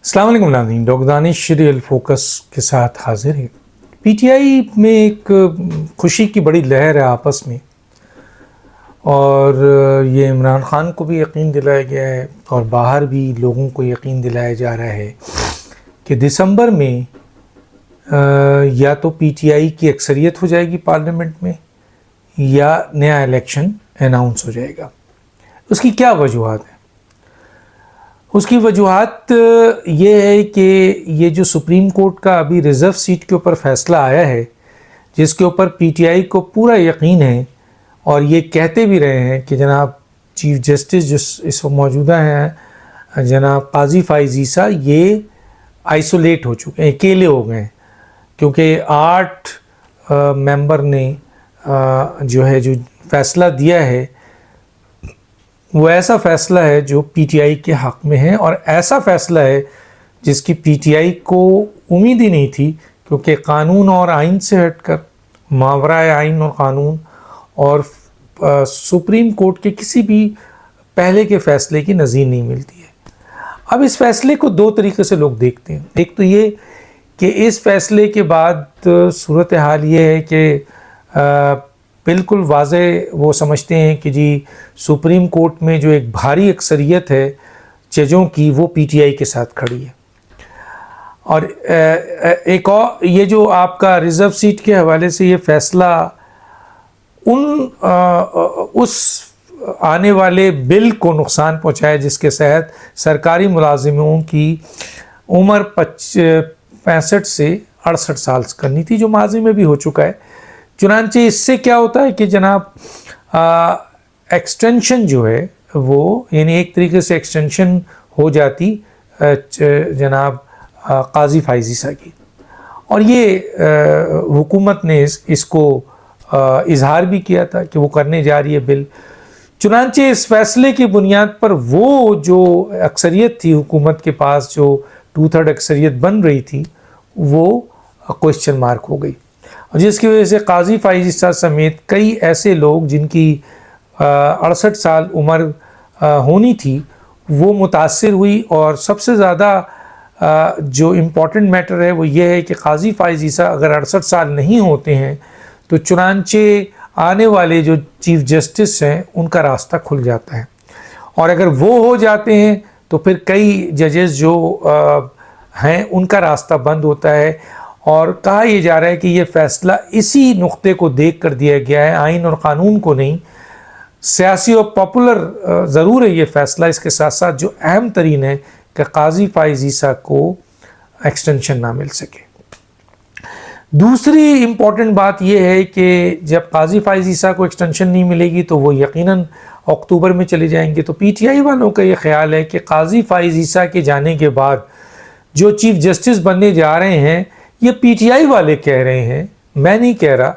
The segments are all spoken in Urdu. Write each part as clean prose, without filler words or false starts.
السلام علیکم ناظرین، ڈاکٹر دانش شریعل فوکس کے ساتھ حاضر ہے۔ پی ٹی آئی میں ایک خوشی کی بڑی لہر ہے آپس میں، اور یہ عمران خان کو بھی یقین دلایا گیا ہے اور باہر بھی لوگوں کو یقین دلایا جا رہا ہے کہ دسمبر میں یا تو پی ٹی آئی کی اکثریت ہو جائے گی پارلیمنٹ میں یا نیا الیکشن اناؤنس ہو جائے گا۔ اس کی کیا وجوہات ہیں؟ اس کی وجوہات یہ ہے کہ یہ جو سپریم کورٹ کا ابھی ریزرو سیٹ کے اوپر فیصلہ آیا ہے، جس کے اوپر پی ٹی آئی کو پورا یقین ہے اور یہ کہتے بھی رہے ہیں کہ جناب چیف جسٹس جو اس وقت موجودہ ہیں جناب قاضی فائز عیسیٰ، یہ آئسولیٹ ہو چکے ہیں، اکیلے ہو گئے ہیں، کیونکہ 8 ممبر نے جو فیصلہ دیا ہے وہ ایسا فیصلہ ہے جو پی ٹی آئی کے حق میں ہے، اور ایسا فیصلہ ہے جس کی پی ٹی آئی کو امید ہی نہیں تھی، کیونکہ قانون اور آئین سے ہٹ کر ماورائے آئین اور قانون اور سپریم کورٹ کے کسی بھی پہلے کے فیصلے کی نظیر نہیں ملتی ہے۔ اب اس فیصلے کو 2 طریقے سے لوگ دیکھتے ہیں۔ ایک تو یہ کہ اس فیصلے کے بعد صورتحال یہ ہے کہ بالکل واضح وہ سمجھتے ہیں کہ جی سپریم کورٹ میں جو ایک بھاری اکثریت ہے ججوں کی، وہ پی ٹی آئی کے ساتھ کھڑی ہے۔ اور ایک اور یہ جو آپ کا ریزرو سیٹ کے حوالے سے یہ فیصلہ اس آنے والے بل کو نقصان پہنچایا جس کے تحت سرکاری ملازموں کی عمر 65 سے 68 سال کرنی تھی، جو ماضی میں بھی ہو چکا ہے۔ چنانچہ اس سے کیا ہوتا ہے کہ جناب ایکسٹینشن جو ہے وہ یعنی ایک طریقے سے ایکسٹینشن ہو جاتی جناب قاضی فائز عیسیٰ کی، اور یہ حکومت نے اس کو اظہار بھی کیا تھا کہ وہ کرنے جا رہی ہے بل۔ چنانچہ اس فیصلے کی بنیاد پر وہ جو اکثریت تھی حکومت کے پاس، جو 2/3 اکثریت بن رہی تھی، وہ کوسچن مارک ہو گئی، اور جس کی وجہ سے قاضی فائز عیسیٰ سمیت کئی ایسے لوگ جن کی 68 سال عمر ہونی تھی وہ متاثر ہوئی۔ اور سب سے زیادہ جو امپورٹنٹ میٹر ہے وہ یہ ہے کہ قاضی فائز عیسیٰ اگر 68 سال نہیں ہوتے ہیں تو چنانچہ آنے والے جو چیف جسٹس ہیں ان کا راستہ کھل جاتا ہے، اور اگر وہ ہو جاتے ہیں تو پھر کئی ججز جو ہیں ان کا راستہ بند ہوتا ہے۔ اور کہا یہ جا رہا ہے کہ یہ فیصلہ اسی نقطے کو دیکھ کر دیا گیا ہے، آئین اور قانون کو نہیں، سیاسی اور پاپولر ضرور ہے یہ فیصلہ، اس کے ساتھ ساتھ جو اہم ترین ہے کہ قاضی فائز عیسیٰ کو ایکسٹینشن نہ مل سکے۔ دوسری امپورٹنٹ بات یہ ہے کہ جب قاضی فائز عیسیٰ کو ایکسٹینشن نہیں ملے گی تو وہ یقیناً اکتوبر میں چلے جائیں گے۔ تو پی ٹی آئی والوں کا یہ خیال ہے کہ قاضی فائز عیسیٰ کے جانے کے بعد جو چیف جسٹس بننے جا رہے ہیں، یہ پی ٹی آئی والے کہہ رہے ہیں، میں نہیں کہہ رہا،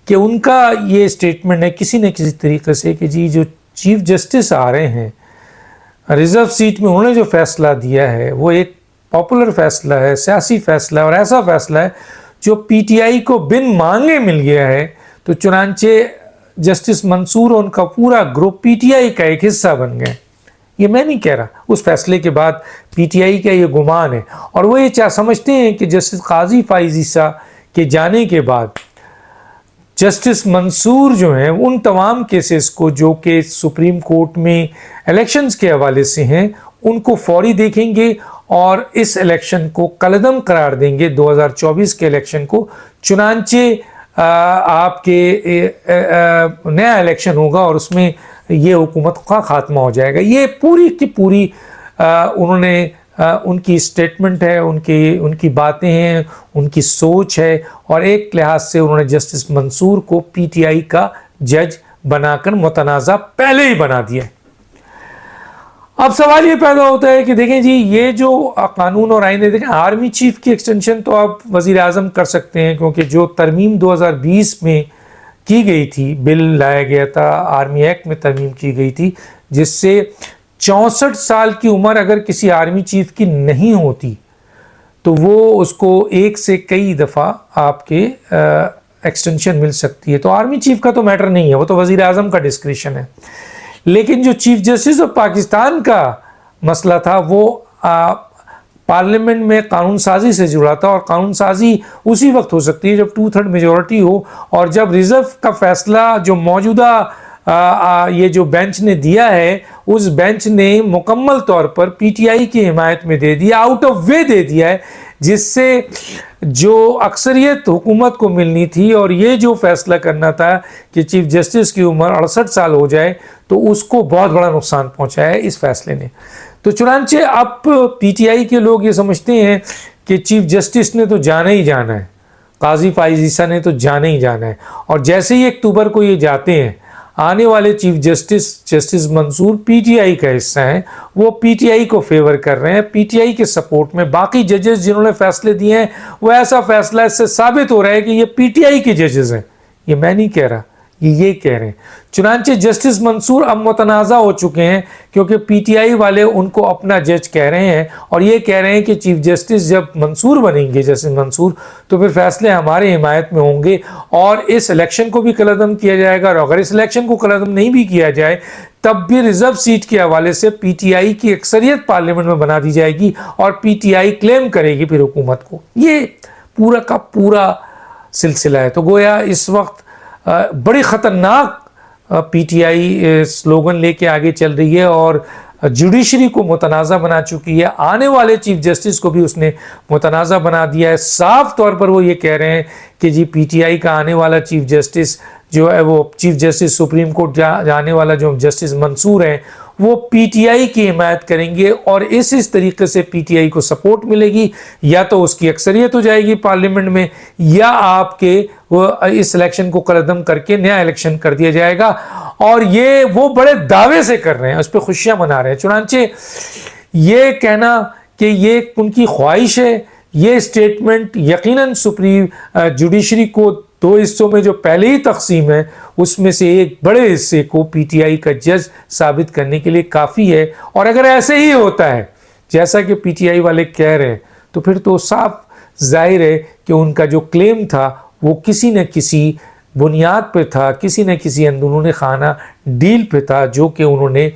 کہ ان کا یہ اسٹیٹمنٹ ہے کسی نہ کسی طریقے سے کہ جی جو چیف جسٹس آ رہے ہیں ریزرو سیٹ میں، انہوں نے جو فیصلہ دیا ہے وہ ایک پاپولر فیصلہ ہے، سیاسی فیصلہ ہے، اور ایسا فیصلہ ہے جو پی ٹی آئی کو بن مانگے مل گیا ہے۔ تو چنانچہ جسٹس منصور اور ان کا پورا گروپ پی ٹی آئی کا ایک حصہ بن گئے۔ یہ میں نہیں کہہ رہا، اس فیصلے کے بعد پی ٹی آئی کا یہ گمان ہے، اور وہ یہ سمجھتے ہیں کہ جسٹس قاضی فائز عیسیٰ کے جانے کے بعد جسٹس منصور جو ہیں ان تمام کیسز کو جو کہ سپریم کورٹ میں الیکشنز کے حوالے سے ہیں ان کو فوری دیکھیں گے، اور اس الیکشن کو کالعدم قرار دیں گے 2024 کے الیکشن کو۔ چنانچہ آپ کے نیا الیکشن ہوگا اور اس میں یہ حکومت کا خاتمہ ہو جائے گا۔ یہ پوری کی پوری انہوں نے ان کی اسٹیٹمنٹ ہے، ان کی باتیں ہیں، ان کی سوچ ہے، اور ایک لحاظ سے انہوں نے جسٹس منصور کو پی ٹی آئی کا جج بنا کر متنازع پہلے ہی بنا دیا ہے۔ اب سوال یہ پیدا ہوتا ہے کہ دیکھیں جی یہ جو قانون اور آئین ہے، دیکھیں آرمی چیف کی ایکسٹینشن تو آپ وزیر اعظم کر سکتے ہیں، کیونکہ جو ترمیم 2020 میں کی گئی تھی، بل لایا گیا تھا، آرمی ایکٹ میں ترمیم کی گئی تھی، جس سے 64 سال کی عمر اگر کسی آرمی چیف کی نہیں ہوتی تو وہ اس کو ایک سے کئی دفعہ آپ کے ایکسٹینشن مل سکتی ہے۔ تو آرمی چیف کا تو میٹر نہیں ہے، وہ تو وزیر اعظم کا ڈسکریشن ہے۔ لیکن جو چیف جسٹس آف پاکستان کا مسئلہ تھا وہ پارلیمنٹ میں قانون سازی سے جڑا تھا، اور قانون سازی اسی وقت ہو سکتی ہے جب 2/3 میجورٹی ہو، اور جب ریزرو کا فیصلہ جو موجودہ یہ جو بینچ نے دیا ہے، اس بینچ نے مکمل طور پر پی ٹی آئی کی حمایت میں دے دیا، آؤٹ آف وے دے دیا ہے، جس سے جو اکثریت حکومت کو ملنی تھی اور یہ جو فیصلہ کرنا تھا کہ چیف جسٹس کی عمر 68 سال ہو جائے، تو اس کو بہت بڑا نقصان پہنچا ہے اس فیصلے نے۔ تو چنانچہ اب پی ٹی آئی کے لوگ یہ سمجھتے ہیں کہ چیف جسٹس نے تو جانا ہی جانا ہے، قاضی فائز عیسیٰ نے تو جانا ہی جانا ہے، اور جیسے ہی اکتوبر کو یہ جاتے ہیں، آنے والے chief justice Mansoor P T I کا حصہ ہیں، وہ پی ٹی آئی کو فیور کر رہے ہیں، پی ٹی آئی کے سپورٹ میں۔ باقی ججز جنہوں نے فیصلے دیے ہیں، وہ ایسا فیصلہ اس سے ثابت ہو رہا ہے کہ یہ پی ٹی آئی کے ججز ہیں، یہ میں نہیں کہہ رہا، یہ کہہ رہے ہیں۔ چنانچہ جسٹس منصور اب متنازع ہو چکے ہیں، کیونکہ پی ٹی آئی والے ان کو اپنا جج کہہ رہے ہیں، اور یہ کہہ رہے ہیں کہ چیف جسٹس جب منصور بنیں گے، جسٹس منصور، تو پھر فیصلے ہمارے حمایت میں ہوں گے، اور اس الیکشن کو بھی کالعدم کیا جائے گا، اور اگر اس الیکشن کو کالعدم نہیں بھی کیا جائے تب بھی ریزرو سیٹ کے حوالے سے پی ٹی آئی کی اکثریت پارلیمنٹ میں بنا دی جائے گی، اور پی ٹی آئی کلیم کرے گی پھر حکومت کو۔ یہ پورا کا پورا سلسلہ ہے۔ تو گویا اس وقت بڑی خطرناک پی ٹی آئی سلوگن لے کے آگے چل رہی ہے، اور جوڈیشری کو متنازع بنا چکی ہے، آنے والے چیف جسٹس کو بھی اس نے متنازع بنا دیا ہے۔ صاف طور پر وہ یہ کہہ رہے ہیں کہ جی پی ٹی آئی کا آنے والا چیف جسٹس جو ہے، وہ چیف جسٹس سپریم کورٹ جانے والا جو جسٹس منصور ہیں، وہ پی ٹی آئی کی حمایت کریں گے، اور اس طریقے سے پی ٹی آئی کو سپورٹ ملے گی، یا تو اس کی اکثریت ہو جائے گی پارلیمنٹ میں، یا آپ کے اس الیکشن کو کالعدم کر کے نیا الیکشن کر دیا جائے گا۔ اور یہ وہ بڑے دعوے سے کر رہے ہیں، اس پہ خوشیاں منا رہے ہیں۔ چنانچہ یہ کہنا کہ یہ ان کی خواہش ہے، یہ اسٹیٹمنٹ یقیناً سپریم جوڈیشری کو دو حصوں میں جو پہلے ہی تقسیم ہے، اس میں سے ایک بڑے حصے کو پی ٹی آئی کا جج ثابت کرنے کے لیے کافی ہے۔ اور اگر ایسے ہی ہوتا ہے جیسا کہ پی ٹی آئی والے کہہ رہے ہیں، تو پھر تو صاف ظاہر ہے کہ ان کا جو کلیم تھا وہ کسی نہ کسی بنیاد پہ تھا، کسی نہ کسی اندرون خانہ ڈیل پہ تھا، جو کہ انہوں نے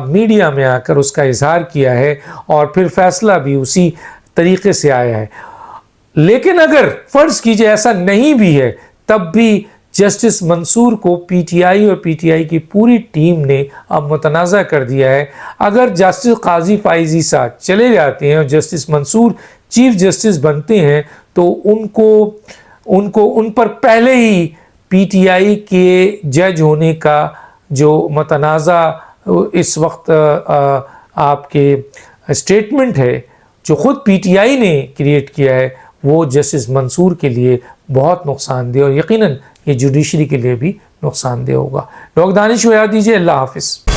میڈیا میں آ کر اس کا اظہار کیا ہے، اور پھر فیصلہ بھی اسی طریقے سے آیا ہے۔ لیکن اگر فرض کیجئے ایسا نہیں بھی ہے، تب بھی جسٹس منصور کو پی ٹی آئی اور پی ٹی آئی کی پوری ٹیم نے اب متنازع کر دیا ہے۔ اگر جسٹس قاضی فائز عیسیٰ چلے جاتے ہیں اور جسٹس منصور چیف جسٹس بنتے ہیں، تو ان پر پہلے ہی پی ٹی آئی کے جج ہونے کا جو متنازع اس وقت آپ کے اسٹیٹمنٹ ہے جو خود پی ٹی آئی نے کریٹ کیا ہے، وہ جسٹس منصور کے لیے بہت نقصان دہ، اور یقیناً یہ جوڈیشری کے لیے بھی نقصان دہ ہوگا۔ ڈاکٹر دانش دیجیے، اللہ حافظ۔